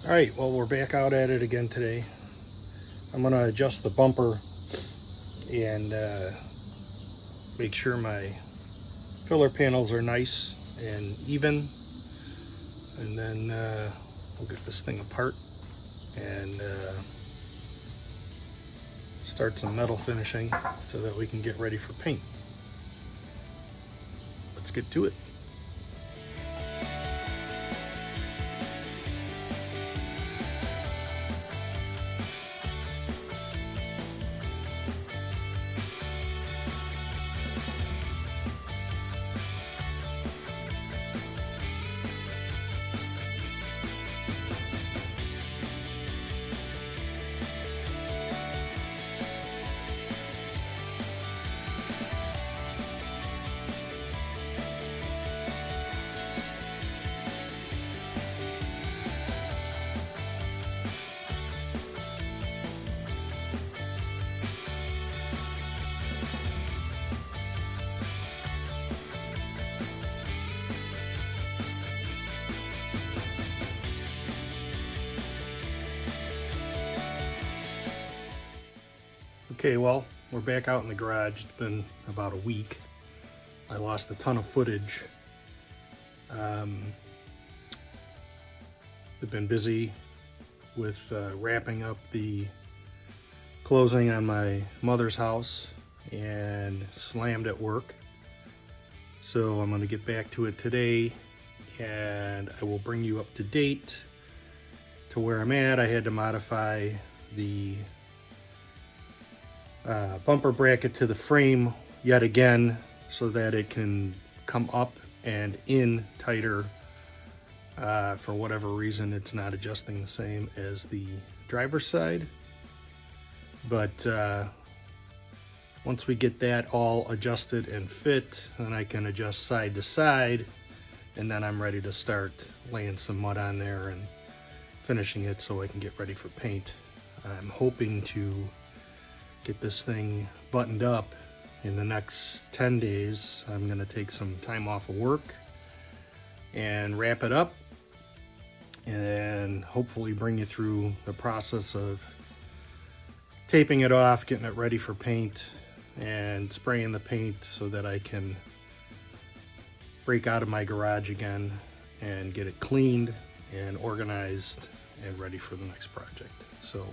Alright, well, we're back out at it again today. I'm going to adjust the bumper and make sure my filler panels are nice and even. And then we'll get this thing apart and start some metal finishing so that we can get ready for paint. Let's get to it. Okay, well, we're back out in the garage. It's been about a week. I lost a ton of footage. I've been busy with wrapping up the closing on my mother's house and slammed at work. So I'm going to get back to it today and I will bring you up to date to where I'm at. I had to modify the bumper bracket to the frame yet again so that it can come up and in tighter. For whatever reason, it's not adjusting the same as the driver's side, but once we get that all adjusted and fit, then I can adjust side to side, and then I'm ready to start laying some mud on there and finishing it so I can get ready for paint. I'm hoping to get this thing buttoned up in the next 10 days. I'm going to take some time off of work and wrap it up and hopefully bring you through the process of taping it off, getting it ready for paint, and spraying the paint so that I can break out of my garage again and get it cleaned and organized and ready for the next project. So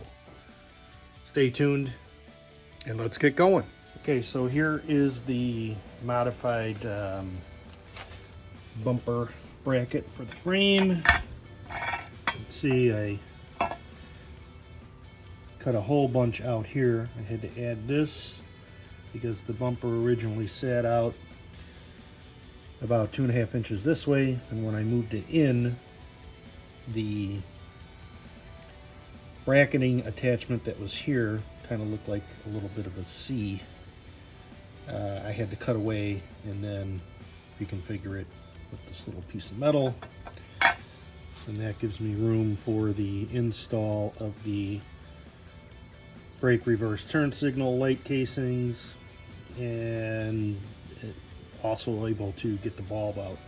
stay tuned and let's get going. Okay, so here is the modified bumper bracket for the frame. Let's see, I cut a whole bunch out here. I had to add this because the bumper originally sat out about 2.5 inches this way, and when I moved it in, the bracketing attachment that was here kind of looked like a little bit of a C. I had to cut away and then reconfigure it with this little piece of metal, and that gives me room for the install of the brake reverse turn signal light casings, and also able to get the bulb out.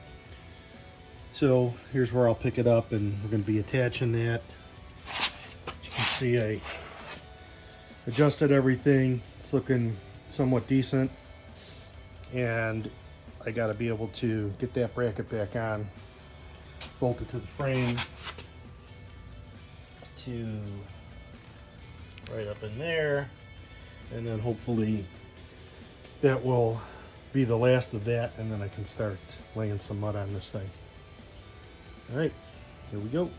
So here's where I'll pick it up, and we're going to be attaching that. As you can see, I adjusted everything. It's looking somewhat decent, and I got to be able to get that bracket back on, bolt it to the frame to right up in there, and then hopefully that will be the last of that, and then I can start laying some mud on this thing. All right, here we go.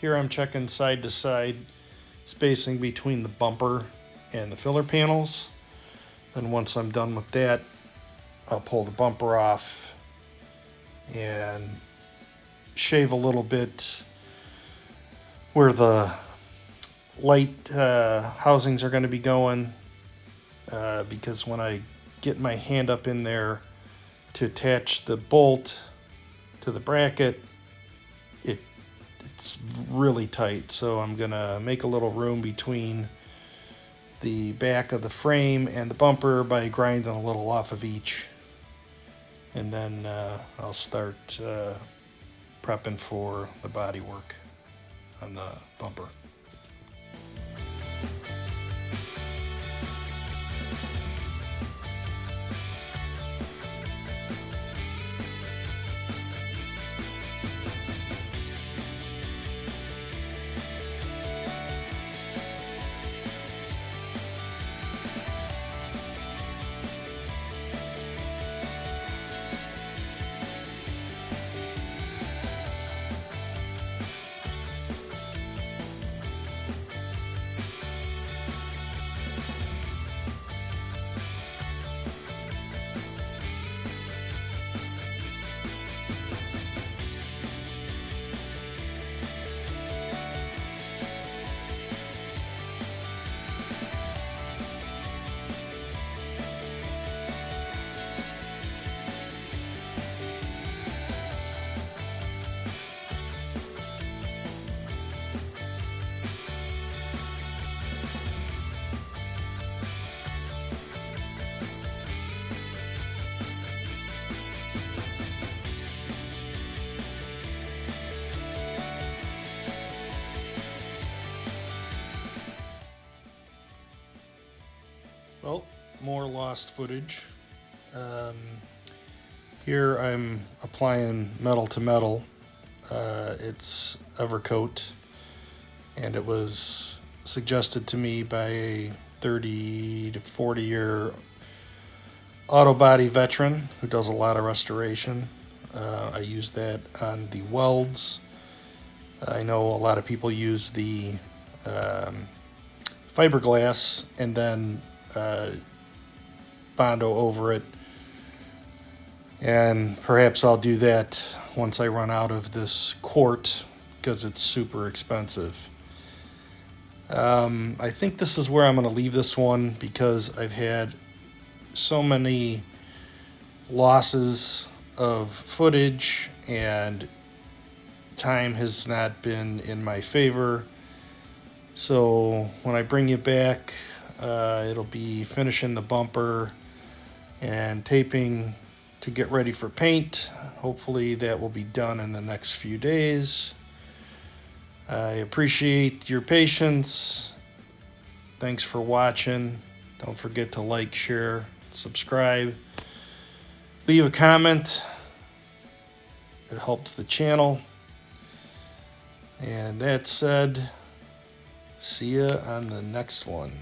here I'm checking side to side spacing between the bumper and the filler panels. Then once I'm done with that, I'll pull the bumper off and shave a little bit where the light housings are going to be going, because when I get my hand up in there to attach the bolt to the bracket, it's really tight. So I'm going to make a little room between the back of the frame and the bumper by grinding a little off of each. And then I'll start prepping for the body work on the bumper. Well, more lost footage. Here I'm applying metal to metal. It's Evercoat, and it was suggested to me by a 30 to 40 year auto body veteran who does a lot of restoration. I use that on the welds. I know a lot of people use the fiberglass and then Bondo over it, and perhaps I'll do that once I run out of this quart because it's super expensive. I think this is where I'm going to leave this one because I've had so many losses of footage and time has not been in my favor. So when I bring you back, it'll be finishing the bumper and taping to get ready for paint. Hopefully that will be done in the next few days. I appreciate your patience. Thanks for watching. Don't forget to like, share, subscribe. Leave a comment. It helps the channel. And that said, see ya on the next one.